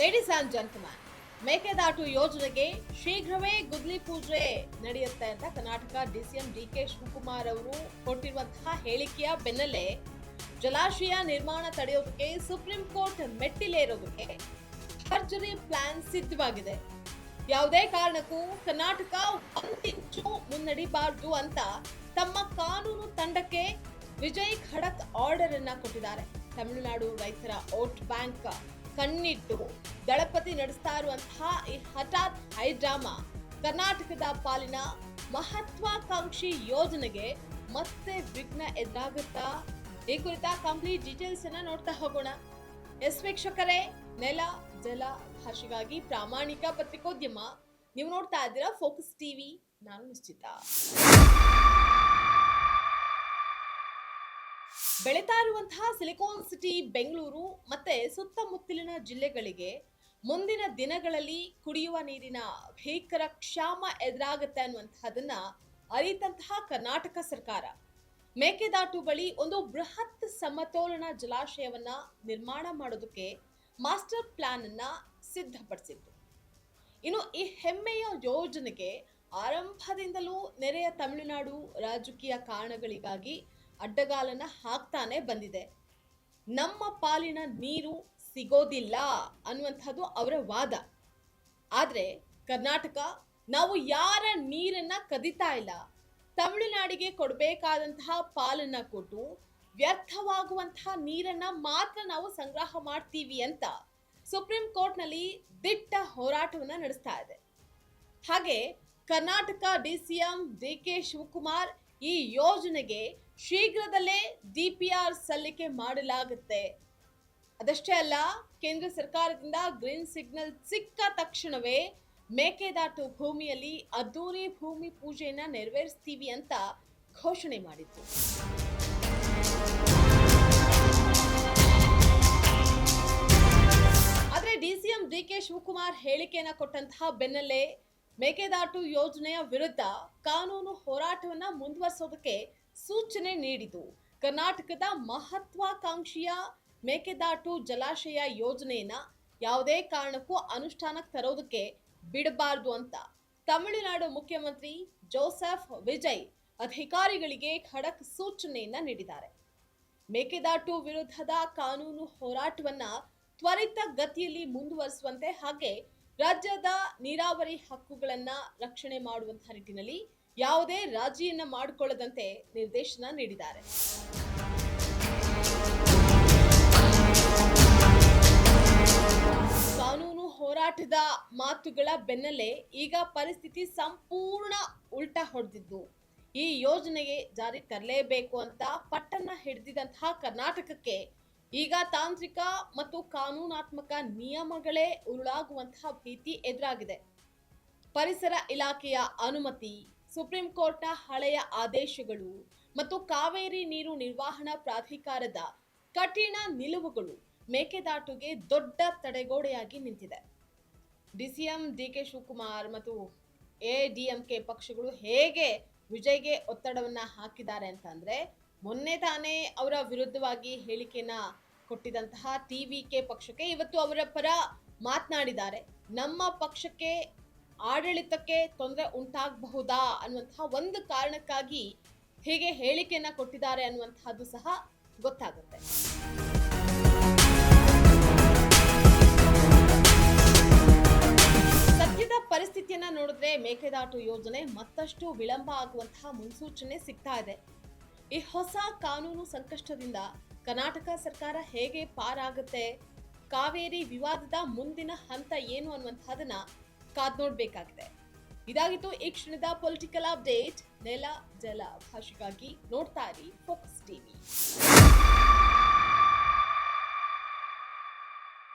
Ladies and gentleman, Mekedatu ಯೋಜನೆಗೆ ಶೀಘ್ರವೇ ಗುದ್ಲಿ ಪೂಜೆ ನಡೆಯುತ್ತೆ ಅಂತ ಕರ್ನಾಟಕ ಡಿಸಿಎಂ ಡಿಕೆ ಶಿವಕುಮಾರ್ ಅವರು ಕೊಟ್ಟಿರುವಂತಹ ಹೇಳಿಕೆಯ ಬೆನ್ನಲ್ಲೇ ಜಲಾಶಯ ನಿರ್ಮಾಣ ತಡೆಯೋದಕ್ಕೆ ಸುಪ್ರೀಂ ಕೋರ್ಟ್ ಮೆಟ್ಟಿಲೇರೋದಕ್ಕೆ ಭರ್ಜರಿ ಪ್ಲಾನ್ ಸಿದ್ಧವಾಗಿದೆ. ಯಾವುದೇ ಕಾರಣಕ್ಕೂ ಕರ್ನಾಟಕ ಒಂದಿಂಚು ಮುನ್ನಡಿಬಾರದು ಅಂತ ತಮ್ಮ ಕಾನೂನು ತಂಡಕ್ಕೆ ವಿಜಯ್ ಖಡಕ್ ಆರ್ಡರ್ ಅನ್ನ ಕೊಟ್ಟಿದ್ದಾರೆ. ತಮಿಳುನಾಡು ರೈತರ ವೋಟ್ ಬ್ಯಾಂಕ್ ಕಣ್ಣಿಟ್ಟು ದಳಪತಿ ನಡೆಸ್ತಾ ಇರುವಂತಹ ಈ ಹಠಾತ್ ಹೈಡ್ರಾಮಾ ಕರ್ನಾಟಕದ ಪಾಲಿನ ಮಹತ್ವಾಕಾಂಕ್ಷಿ ಯೋಜನೆಗೆ ಮತ್ತೆ ವಿಘ್ನ ಎದುರಾಗುತ್ತಾ? ಈ ಕುರಿತ ಕಂಪ್ಲೀಟ್ ಡೀಟೇಲ್ಸ್ ಅನ್ನ ನೋಡ್ತಾ ಹೋಗೋಣ. ವೀಕ್ಷಕರೇ, ನೆಲ ಜಲ ಭಾಷೆಗಾಗಿ ಪ್ರಾಮಾಣಿಕ ಪತ್ರಿಕೋದ್ಯಮ. ನೀವು ನೋಡ್ತಾ ಇದ್ದೀರಾ ಫೋಕಸ್ ಟಿವಿ. ನಾನು ನಿಶ್ಚಿತ. ಬೆಳೀತಾ ಇರುವಂತಹ ಸಿಲಿಕಾನ್ ಸಿಟಿ ಬೆಂಗಳೂರು ಮತ್ತೆ ಸುತ್ತಮುತ್ತಲಿನ ಜಿಲ್ಲೆಗಳಿಗೆ ಮುಂದಿನ ದಿನಗಳಲ್ಲಿ ಕುಡಿಯುವ ನೀರಿನ ಭೀಕರ ಕ್ಷಾಮ ಎದುರಾಗುತ್ತೆ ಅನ್ನುವಂತಹದನ್ನ ಅರಿತಂತಹ ಕರ್ನಾಟಕ ಸರ್ಕಾರ ಮೇಕೆದಾಟು ಬಳಿ ಒಂದು ಬೃಹತ್ ಸಮತೋಲನ ಜಲಾಶಯವನ್ನ ನಿರ್ಮಾಣ ಮಾಡೋದಕ್ಕೆ ಮಾಸ್ಟರ್ ಪ್ಲಾನ್ ಅನ್ನ ಸಿದ್ಧಪಡಿಸಿತ್ತು. ಇನ್ನು ಈ ಹೆಮ್ಮೆಯ ಯೋಜನೆಗೆ ಆರಂಭದಿಂದಲೂ ನೆರೆಯ ತಮಿಳುನಾಡು ರಾಜಕೀಯ ಕಾರಣಗಳಿಗಾಗಿ ಅಡ್ಡಗಾಲನ್ನ ಹಾಕ್ತಾನೆ ಬಂದಿದೆ. ನಮ್ಮ ಪಾಲಿನ ನೀರು ಸಿಗೋದಿಲ್ಲ ಅನ್ನುವಂಥದ್ದು ಅವರ ವಾದ. ಆದ್ರೆ ಕರ್ನಾಟಕ ನಾವು ಯಾರ ನೀರನ್ನ ಕದಿತಾ ಇಲ್ಲ, ತಮಿಳುನಾಡಿಗೆ ಕೊಡಬೇಕಾದಂತಹ ಪಾಲನ್ನ ಕೊಟ್ಟು ವ್ಯರ್ಥವಾಗುವಂತಹ ನೀರನ್ನ ಮಾತ್ರ ನಾವು ಸಂಗ್ರಹ ಮಾಡ್ತೀವಿ ಅಂತ ಸುಪ್ರೀಂ ಕೋರ್ಟ್ ನಲ್ಲಿ ದಿಟ್ಟ ಹೋರಾಟವನ್ನ ನಡೆಸ್ತಾ ಇದೆ. ಹಾಗೆ ಕರ್ನಾಟಕ ಡಿಸಿಎಂ ಡಿಕೆ ಶಿವಕುಮಾರ್ ಈ ಯೋಜನೆಗೆ ಶೀಘ್ರದಲ್ಲೇ ಡಿಪಿಆರ್ ಸಲ್ಲಿಕೆ ಮಾಡಲಾಗುತ್ತೆ. ಅದಷ್ಟೇ ಅಲ್ಲ, ಕೇಂದ್ರ ಸರ್ಕಾರದಿಂದ ಗ್ರೀನ್ ಸಿಗ್ನಲ್ ಸಿಕ್ಕ ತಕ್ಷಣವೇ ಮೇಕೆದಾಟು ಭೂಮಿಯಲ್ಲಿ ಅದ್ದೂರಿ ಭೂಮಿ ಪೂಜೆಯನ್ನ ನೆರವೇರಿಸ್ತೀವಿ ಅಂತ ಘೋಷಣೆ ಮಾಡಿತ್ತು. ಆದ್ರೆ ಡಿಸಿಎಂ ಡಿಕೆ ಶಿವಕುಮಾರ್ ಹೇಳಿಕೆಯನ್ನ ಕೊಟ್ಟಂತಹ ಬೆನ್ನಲ್ಲೇ ಮೇಕೆದಾಟು ಯೋಜನೆಯ ವಿರುದ್ಧ ಕಾನೂನು ಹೋರಾಟವನ್ನ ಮುಂದುವರಿಸೋದಕ್ಕೆ ಸೂಚನೆ ನೀಡಿತು. ಕರ್ನಾಟಕದ ಮಹತ್ವಾಕಾಂಕ್ಷಿಯ ಮೇಕೆದಾಟು ಜಲಾಶಯ ಯೋಜನೆಯನ್ನ ಯಾವುದೇ ಕಾರಣಕ್ಕೂ ಅನುಷ್ಠಾನಕ್ಕೆ ತರೋದಕ್ಕೆ ಬಿಡಬಾರದು ಅಂತ ತಮಿಳುನಾಡು ಮುಖ್ಯಮಂತ್ರಿ ಜೋಸೆಫ್ ವಿಜಯ್ ಅಧಿಕಾರಿಗಳಿಗೆ ಖಡಕ್ ಸೂಚನೆಯನ್ನ ನೀಡಿದ್ದಾರೆ. ಮೇಕೆದಾಟು ವಿರುದ್ಧದ ಕಾನೂನು ಹೋರಾಟವನ್ನ ತ್ವರಿತ ಗತಿಯಲ್ಲಿ ಮುಂದುವರಿಸುವಂತೆ ಹಾಗೆ ರಾಜ್ಯದ ನೀರಾವರಿ ಹಕ್ಕುಗಳನ್ನ ರಕ್ಷಣೆ ಮಾಡುವಂತಹ ನಿಟ್ಟಿನಲ್ಲಿ ಯಾವುದೇ ರಾಜಿಯನ್ನ ಮಾಡಿಕೊಳ್ಳದಂತೆ ನಿರ್ದೇಶನ ನೀಡಿದ್ದಾರೆ. ಕಾನೂನು ಹೋರಾಟದ ಮಾತುಗಳ ಬೆನ್ನಲ್ಲೇ ಈಗ ಪರಿಸ್ಥಿತಿ ಸಂಪೂರ್ಣ ಉಲ್ಟಾ ಹೊಡೆದಿದ್ದು, ಈ ಯೋಜನೆಗೆ ಜಾರಿ ತರಲೇಬೇಕು ಅಂತ ಪಟ್ಟನ್ನ ಹಿಡಿದಿದ್ದಂತಹ ಕರ್ನಾಟಕಕ್ಕೆ ಈಗ ತಾಂತ್ರಿಕ ಮತ್ತು ಕಾನೂನಾತ್ಮಕ ನಿಯಮಗಳೇ ಉರುಳಾಗುವಂತಹ ಭೀತಿ ಎದುರಾಗಿದೆ. ಪರಿಸರ ಇಲಾಖೆಯ ಅನುಮತಿ, ಸುಪ್ರೀಂ ಕೋರ್ಟ್ನ ಹಳೆಯ ಆದೇಶಗಳು ಮತ್ತು ಕಾವೇರಿ ನೀರು ನಿರ್ವಹಣಾ ಪ್ರಾಧಿಕಾರದ ಕಠಿಣ ನಿಲುವುಗಳು ಮೇಕೆದಾಟುಗೆ ದೊಡ್ಡ ತಡೆಗೋಡೆಯಾಗಿ ನಿಂತಿದೆ. ಡಿಸಿಎಂ ಡಿಕೆ ಶಿವಕುಮಾರ್ ಮತ್ತು ಎಡಿಎಂಕೆ ಪಕ್ಷಗಳು ಹೇಗೆ ವಿಜಯ್ಗೆ ಒತ್ತಡವನ್ನ ಹಾಕಿದ್ದಾರೆ ಅಂತಂದ್ರೆ, ಮೊನ್ನೆ ತಾನೇ ಅವರ ವಿರುದ್ಧವಾಗಿ ಹೇಳಿಕೆಯನ್ನ ಕೊಟ್ಟಿದಂತಹ ಟಿವಿಕೆ ಪಕ್ಷಕ್ಕೆ ಇವತ್ತು ಅವರ ಪರ ಮಾತನಾಡಿದ್ದಾರೆ. ನಮ್ಮ ಪಕ್ಷಕ್ಕೆ ಆಡಳಿತಕ್ಕೆ ತೊಂದರೆ ಉಂಟಾಗಬಹುದಾ ಅನ್ನುವಂತಹ ಒಂದು ಕಾರಣಕ್ಕಾಗಿ ಹೀಗೆ ಹೇಳಿಕೆಯನ್ನ ಕೊಟ್ಟಿದ್ದಾರೆ ಅನ್ನುವಂತಹದ್ದು ಸಹ ಗೊತ್ತಾಗುತ್ತೆ. ಸದ್ಯದ ಪರಿಸ್ಥಿತಿಯನ್ನ ನೋಡಿದ್ರೆ ಮೇಕೆದಾಟು ಯೋಜನೆ ಮತ್ತಷ್ಟು ವಿಳಂಬ ಆಗುವಂತಹ ಮುನ್ಸೂಚನೆ ಸಿಗ್ತಾ ಇದೆ. ಈ ಹೊಸ ಕಾನೂನು ಸಂಕಷ್ಟದಿಂದ ಕರ್ನಾಟಕ ಸರ್ಕಾರ ಹೇಗೆ ಪಾರಾಗುತ್ತೆ, ಕಾವೇರಿ ವಿವಾದದ ಮುಂದಿನ ಹಂತ ಏನು ಅನ್ನುವಂಥದ್ದನ್ನ ಕಾದ್ ನೋಡ್ಬೇಕಾಗಿದೆ. ಇದಾಗಿತ್ತು ಈ ಕ್ಷಣದ ಪೊಲಿಟಿಕಲ್ ಅಪ್ಡೇಟ್. ನೆಲ ಜಲ ಭಾಷೆಗಾಗಿ ನೋಡ್ತಾ ಇರಿ ಫೋಕಸ್ ಟಿವಿ.